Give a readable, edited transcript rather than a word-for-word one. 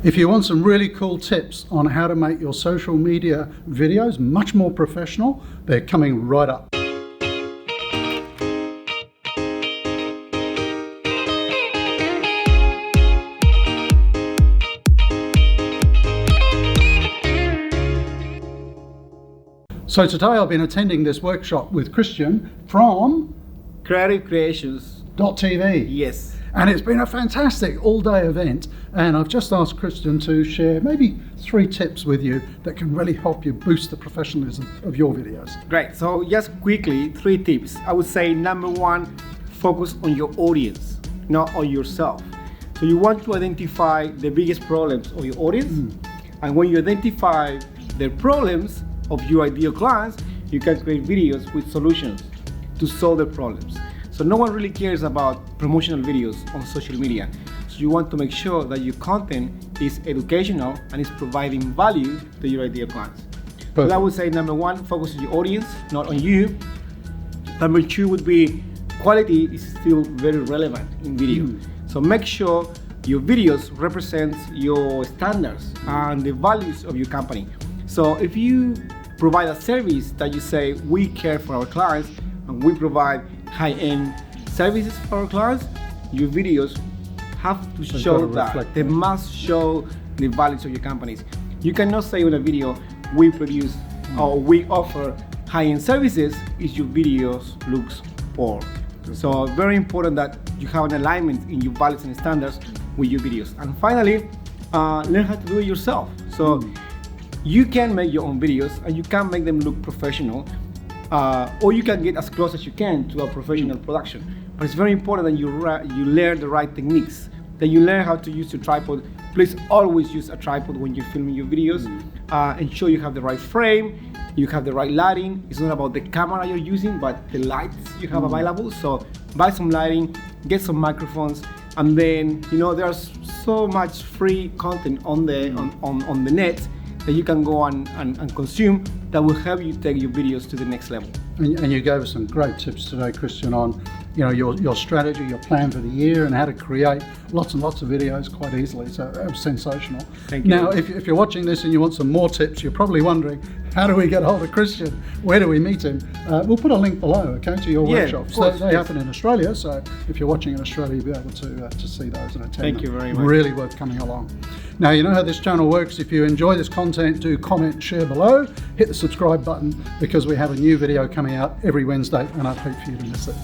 If you want some really cool tips on how to make your social media videos much more professional, they're coming right up. So today I've been attending this workshop with Christian from Creative Creations .tv. Yes. And it's been a fantastic all-day event, and I've just asked Christian to share maybe 3 tips with you that can really help you boost the professionalism of your videos. Great. So just quickly, 3 tips. I would say number 1, focus on your audience, not on yourself. So you want to identify the biggest problems of your audience, and when you identify the problems of your ideal clients, you can create videos with solutions to solve the problems. So no one really cares about promotional videos on social media. So you want to make sure that your content is educational and is providing value to your ideal clients. Perfect. So I would say number 1, focus on your audience, not on you. Number 2 would be quality is still very relevant in video. So make sure your videos represent your standards and the values of your company. So if you provide a service that you say, we care for our clients and we provide high-end services for our clients, your videos have to show that. They must show the values of your companies. You cannot say in a video, we produce or we offer high-end services if your videos looks poor. So very important that you have an alignment in your values and standards with your videos. And finally, learn how to do it yourself. So you can make your own videos and you can make them look professional, or you can get as close as you can to a professional production. But it's very important that you learn the right techniques, that you learn how to use your tripod. Please always use a tripod when you're filming your videos. Ensure you have the right frame, you have the right lighting. It's not about the camera you're using, but the lights you have available. So buy some lighting, get some microphones, and then there's so much free content on the on the net that you can go and consume that will help you take your videos to the next level. And you gave us some great tips today, Christian, on your strategy, your plan for the year, and how to create lots and lots of videos quite easily. So that was sensational. Thank you. Now, if you're watching this and you want some more tips, you're probably wondering, how do we get hold of Christian? Where do we meet him? We'll put a link below, okay, to your workshops. So they happen in Australia, so if you're watching in Australia, you'll be able to see those and attend. Thank you very much. Really worth coming along. Now, you know how this channel works. If you enjoy this content, do comment, share below, hit the subscribe button, because we have a new video coming out every Wednesday, and I'd hate for you to miss it.